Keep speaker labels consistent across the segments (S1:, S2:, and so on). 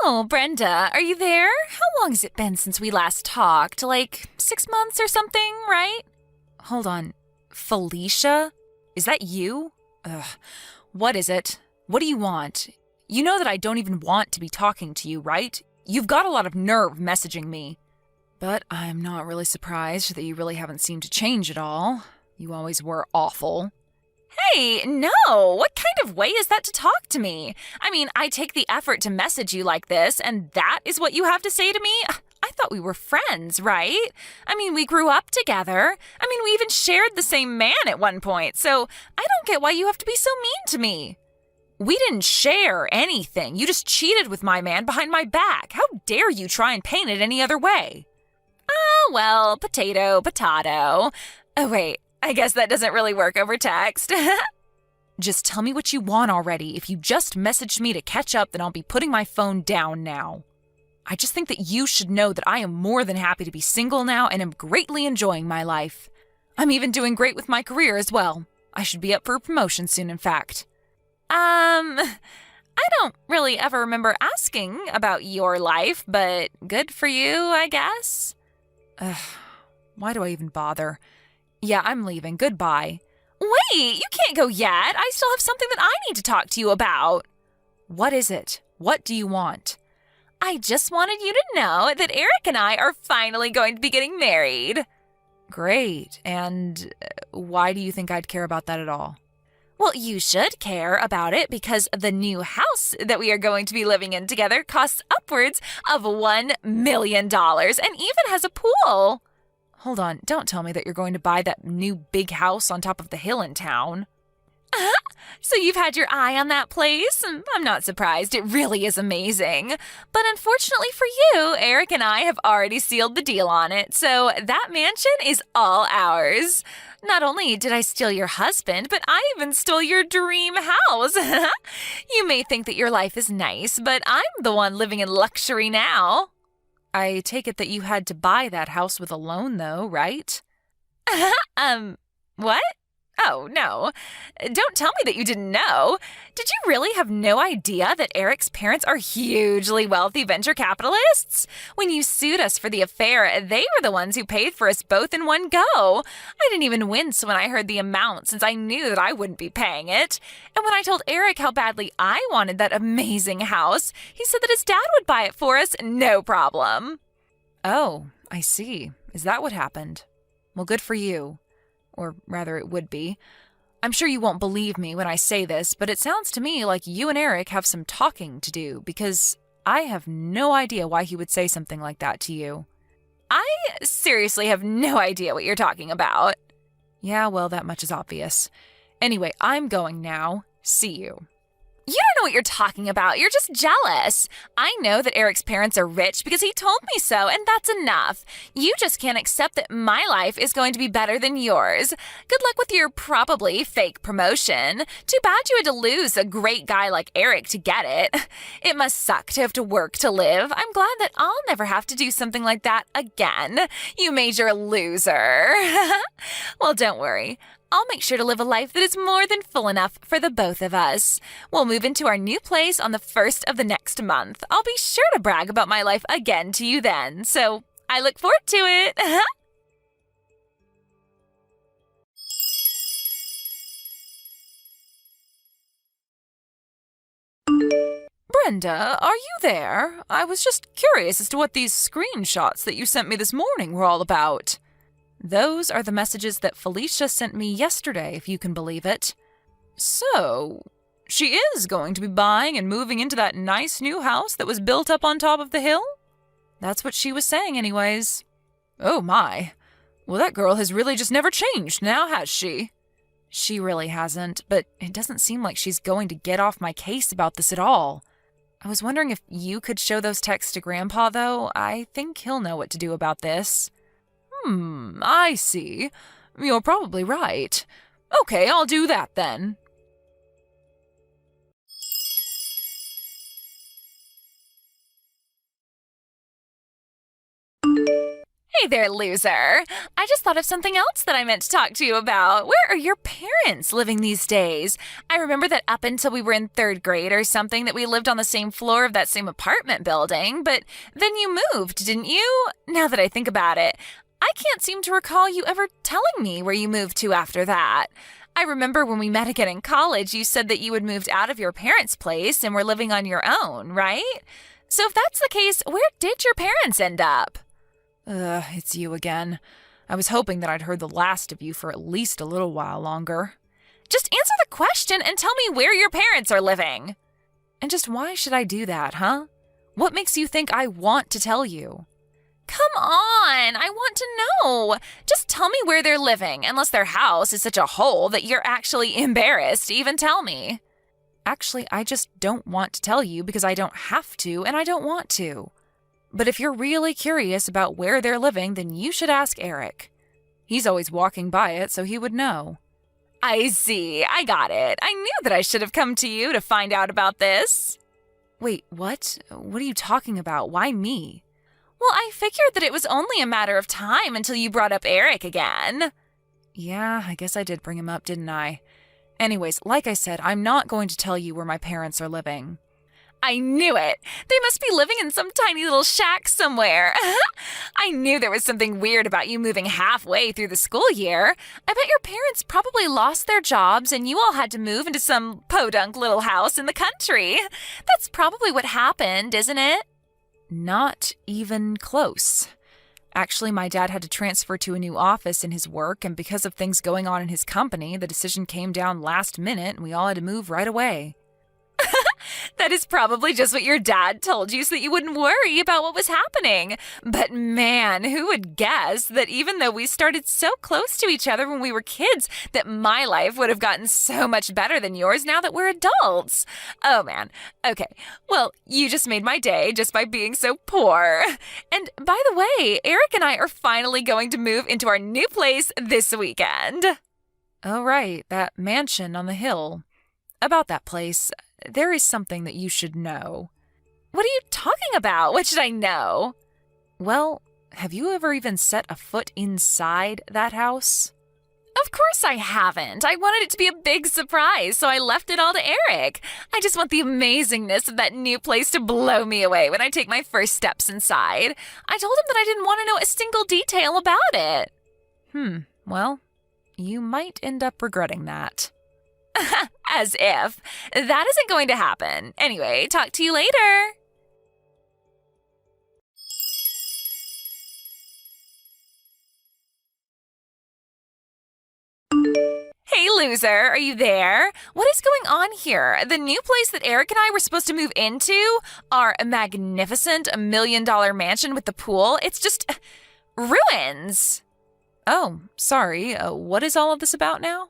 S1: Oh, Brenda, are you there? How long has it been since we last talked? Like 6 months or something, right? Hold on. Felicia? Is that you? Ugh. What is it? What do you want? You know that I don't even want to be talking to you, right? You've got a lot of nerve messaging me. But I'm not really surprised that you really haven't seemed to change at all. You always were awful. Hey, no! What kind of way is that to talk to me? I mean, I take the effort to message you like this, and that is what you have to say to me? I thought we were friends, right? I mean, we grew up together. I mean, we even shared the same man at one point, so I don't get why you have to be so mean to me. We didn't share anything. You just cheated with my man behind my back. How dare you try and paint it any other way? Oh, well, potato, potato. Oh, wait. I guess that doesn't really work over text. Just tell me what you want already. If you just messaged me to catch up, then I'll be putting my phone down now. I just think that you should know that I am more than happy to be single now and am greatly enjoying my life. I'm even doing great with my career as well. I should be up for a promotion soon, in fact. I don't really ever remember asking about your life, but good for you, I guess. Why do I even bother? Yeah, I'm leaving. Goodbye. Wait, you can't go yet. I still have something that I need to talk to you about. What is it? What do you want? I just wanted you to know that Eric and I are finally going to be getting married. Great. And why do you think I'd care about that at all? Well, you should care about it because the new house that we are going to be living in together costs upwards of $1 million and even has a pool. Hold on, don't tell me that you're going to buy that new big house on top of the hill in town. So you've had your eye on that place? I'm not surprised, it really is amazing. But unfortunately for you, Eric and I have already sealed the deal on it, so that mansion is all ours. Not only did I steal your husband, but I even stole your dream house. You may think that your life is nice, but I'm the one living in luxury now. I take it that you had to buy that house with a loan, though, right? What? Oh, no. Don't tell me that you didn't know. Did you really have no idea that Eric's parents are hugely wealthy venture capitalists? When you sued us for the affair, they were the ones who paid for us both in one go. I didn't even wince when I heard the amount since I knew that I wouldn't be paying it. And when I told Eric how badly I wanted that amazing house, he said that his dad would buy it for us, no problem. Oh, I see. Is that what happened? Well, good for you. Or rather, it would be. I'm sure you won't believe me when I say this, but it sounds to me like you and Eric have some talking to do, because I have no idea why he would say something like that to you. I seriously have no idea what you're talking about. Yeah, well, that much is obvious. Anyway, I'm going now. See you. You don't know what you're talking about. You're just jealous. I know that Eric's parents are rich because he told me so, and that's enough. You just can't accept that my life is going to be better than yours. Good luck with your probably fake promotion. Too bad you had to lose a great guy like Eric to get it. It must suck to have to work to live. I'm glad that I'll never have to do something like that again. You major loser. Well, don't worry. I'll make sure to live a life that is more than full enough for the both of us. We'll move into our new place on the 1st of the next month. I'll be sure to brag about my life again to you then, so I look forward to it. Brenda, are you there? I was just curious as to what these screenshots that you sent me this morning were all about. Those are the messages that Felicia sent me yesterday, if you can believe it. So, she is going to be buying and moving into that nice new house that was built up on top of the hill? That's what she was saying anyways. Oh my. Well, that girl has really just never changed now, has she? She really hasn't, but it doesn't seem like she's going to get off my case about this at all. I was wondering if you could show those texts to Grandpa, though. I think he'll know what to do about this. I see. You're probably right. Okay, I'll do that then. Hey there, loser. I just thought of something else that I meant to talk to you about. Where are your parents living these days? I remember that up until we were in 3rd grade or something that we lived on the same floor of that same apartment building, but then you moved, didn't you? Now that I think about it, I can't seem to recall you ever telling me where you moved to after that. I remember when we met again in college, you said that you had moved out of your parents' place and were living on your own, right? So if that's the case, where did your parents end up? It's you again. I was hoping that I'd heard the last of you for at least a little while longer. Just answer the question and tell me where your parents are living. And just why should I do that, huh? What makes you think I want to tell you? Come on, I want to know. Just tell me where they're living, unless their house is such a hole that you're actually embarrassed to even tell me. Actually, I just don't want to tell you because I don't have to and I don't want to. But if you're really curious about where they're living, then you should ask Eric. He's always walking by it, so he would know. I see. I got it. I knew that I should have come to you to find out about this. Wait, what? What are you talking about? Why me? Well, I figured that it was only a matter of time until you brought up Eric again. Yeah, I guess I did bring him up, didn't I? Anyways, like I said, I'm not going to tell you where my parents are living. I knew it. They must be living in some tiny little shack somewhere. I knew there was something weird about you moving halfway through the school year. I bet your parents probably lost their jobs and you all had to move into some podunk little house in the country. That's probably what happened, isn't it? Not even close. Actually, my dad had to transfer to a new office in his work, and because of things going on in his company, the decision came down last minute and we all had to move right away. That is probably just what your dad told you so that you wouldn't worry about what was happening. But man, who would guess that even though we started so close to each other when we were kids, that my life would have gotten so much better than yours now that we're adults? Oh man. Okay. Well, you just made my day just by being so poor. And by the way, Eric and I are finally going to move into our new place this weekend. Oh, right. That mansion on the hill. About that place, there is something that you should know. What are you talking about? What should I know? Well, have you ever even set a foot inside that house? Of course I haven't. I wanted it to be a big surprise, so I left it all to Eric. I just want the amazingness of that new place to blow me away when I take my first steps inside. I told him that I didn't want to know a single detail about it. Well, you might end up regretting that. As if. That isn't going to happen. Anyway, talk to you later. Hey, loser, are you there? What is going on here? The new place that Eric and I were supposed to move into, our magnificent $1 million mansion with the pool, it's just ruins. Oh, sorry. What is all of this about now?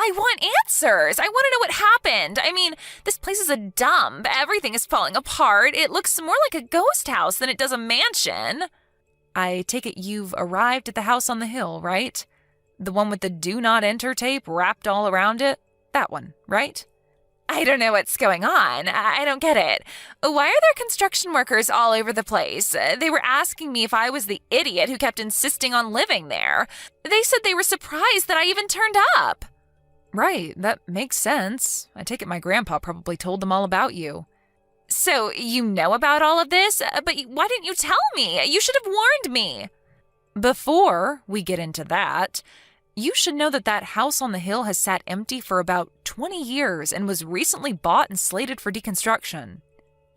S1: I want answers. I want to know what happened. I mean, this place is a dump. Everything is falling apart. It looks more like a ghost house than it does a mansion. I take it you've arrived at the house on the hill, right? The one with the do not enter tape wrapped all around it? That one, right? I don't know what's going on. I don't get it. Why are there construction workers all over the place? They were asking me if I was the idiot who kept insisting on living there. They said they were surprised that I even turned up. Right, that makes sense. I take it my grandpa probably told them all about you. So you know about all of this? But why didn't you tell me? You should have warned me. Before we get into that, you should know that that house on the hill has sat empty for about 20 years and was recently bought and slated for deconstruction.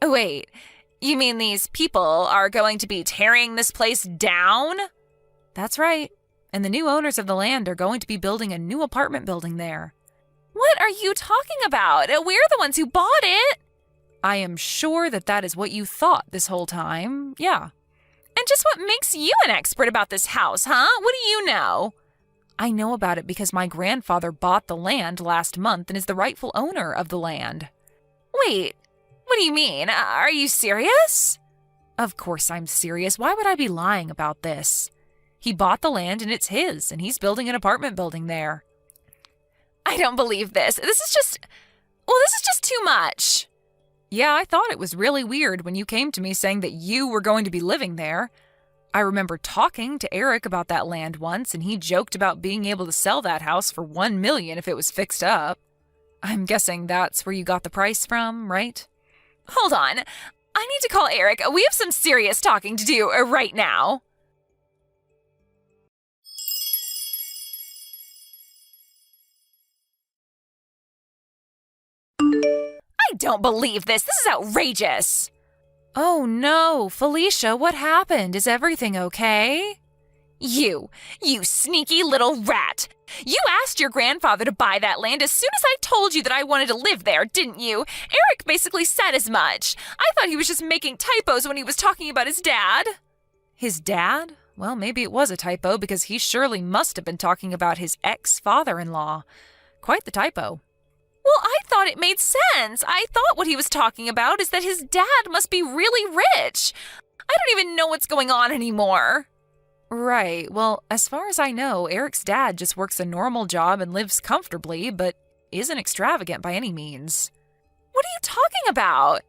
S1: Wait, you mean these people are going to be tearing this place down? That's right. And the new owners of the land are going to be building a new apartment building there. What are you talking about? We're the ones who bought it. I am sure that that is what you thought this whole time. Yeah. And just what makes you an expert about this house, huh? What do you know? I know about it because my grandfather bought the land last month and is the rightful owner of the land. Wait, what do you mean? Are you serious? Of course I'm serious. Why would I be lying about this? He bought the land and it's his, and he's building an apartment building there. I don't believe this. This is just too much. Yeah, I thought it was really weird when you came to me saying that you were going to be living there. I remember talking to Eric about that land once, and he joked about being able to sell that house for $1 million if it was fixed up. I'm guessing that's where you got the price from, right? Hold on. I need to call Eric. We have some serious talking to do right now. I don't believe this. This is outrageous. Oh no, Felicia, what happened? Is everything okay? You sneaky little rat. You asked your grandfather to buy that land as soon as I told you that I wanted to live there, didn't you? Eric basically said as much. I thought he was just making typos when he was talking about his dad. His dad? Well, maybe it was a typo because he surely must have been talking about his ex-father-in-law. Quite the typo. Well, I thought it made sense. I thought what he was talking about is that his dad must be really rich. I don't even know what's going on anymore. Right. Well, as far as I know, Eric's dad just works a normal job and lives comfortably, but isn't extravagant by any means. What are you talking about?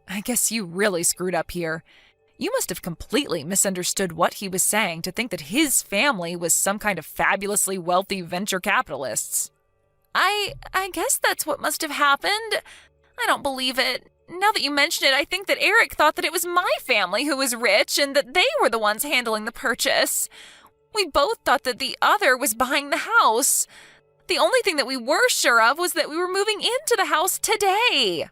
S1: I guess you really screwed up here. You must have completely misunderstood what he was saying to think that his family was some kind of fabulously wealthy venture capitalists. I guess that's what must have happened. I don't believe it. Now that you mention it, I think that Eric thought that it was my family who was rich and that they were the ones handling the purchase. We both thought that the other was buying the house. The only thing that we were sure of was that we were moving into the house today.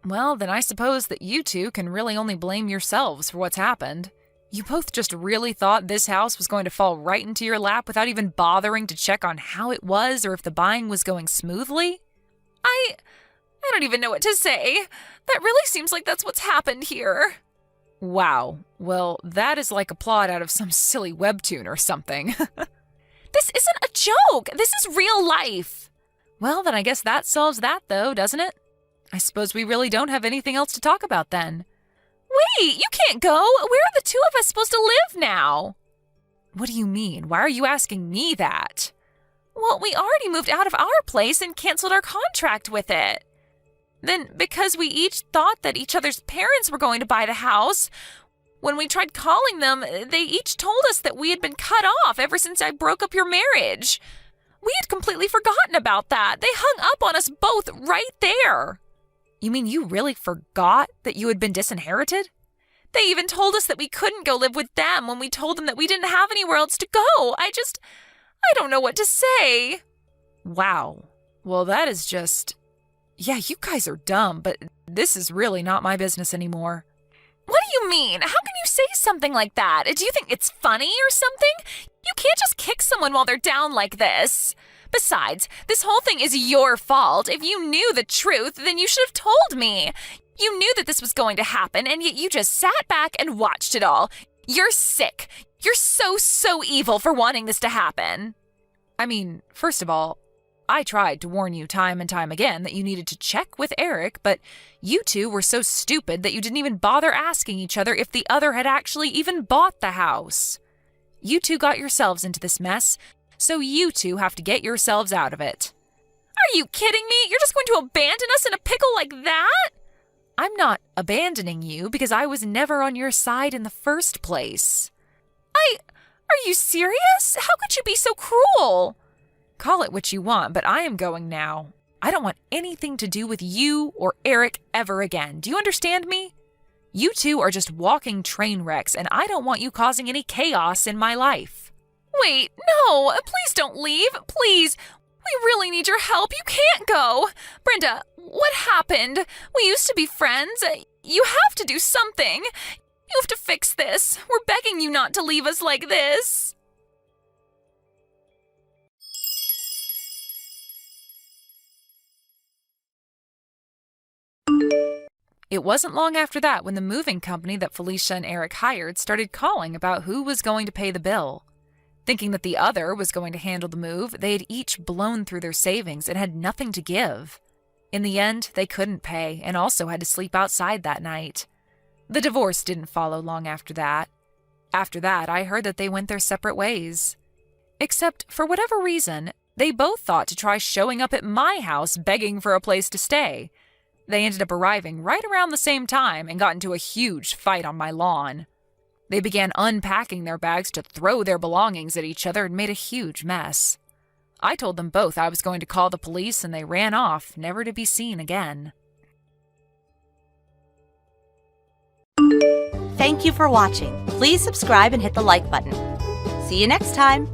S1: Well, then I suppose that you two can really only blame yourselves for what's happened. You both just really thought this house was going to fall right into your lap without even bothering to check on how it was or if the buying was going smoothly? I don't even know what to say. That really seems like that's what's happened here. Wow. Well, that is like a plot out of some silly webtoon or something. This isn't a joke. This is real life. Well, then I guess that solves that, though, doesn't it? I suppose we really don't have anything else to talk about then. Wait, you can't go. Where are the two of us supposed to live now? What do you mean? Why are you asking me that? Well, we already moved out of our place and canceled our contract with it. Then, because we each thought that each other's parents were going to buy the house, when we tried calling them, they each told us that we had been cut off ever since I broke up your marriage. We had completely forgotten about that. They hung up on us both right there. You mean you really forgot that you had been disinherited? They even told us that we couldn't go live with them when we told them that we didn't have anywhere else to go. I don't know what to say. Wow. Well, that is just... Yeah, you guys are dumb, but this is really not my business anymore. What do you mean? How can you say something like that? Do you think it's funny or something? You can't just kick someone while they're down like this. Besides, this whole thing is your fault. If you knew the truth, then you should have told me. You knew that this was going to happen, and yet you just sat back and watched it all. You're sick. You're so evil for wanting this to happen. I mean, first of all, I tried to warn you time and time again that you needed to check with Eric, but you two were so stupid that you didn't even bother asking each other if the other had actually even bought the house. You two got yourselves into this mess, so you two have to get yourselves out of it. Are you kidding me? You're just going to abandon us in a pickle like that? I'm not abandoning you because I was never on your side in the first place. Are you serious? How could you be so cruel? Call it what you want, but I am going now. I don't want anything to do with you or Eric ever again. Do you understand me? You two are just walking train wrecks, and I don't want you causing any chaos in my life. Wait, no, please don't leave, please. We really need your help. You can't go. Brenda, what happened? We used to be friends. You have to do something. You have to fix this. We're begging you not to leave us like this. It wasn't long after that when the moving company that Felicia and Eric hired started calling about who was going to pay the bill. Thinking that the other was going to handle the move, they had each blown through their savings and had nothing to give. In the end, they couldn't pay and also had to sleep outside that night. The divorce didn't follow long after that. After that, I heard that they went their separate ways. Except, for whatever reason, they both thought to try showing up at my house begging for a place to stay. They ended up arriving right around the same time and got into a huge fight on my lawn. They began unpacking their bags to throw their belongings at each other and made a huge mess. I told them both I was going to call the police, and they ran off, never to be seen again.
S2: Thank you for watching. Please subscribe and hit the like button. See you next time!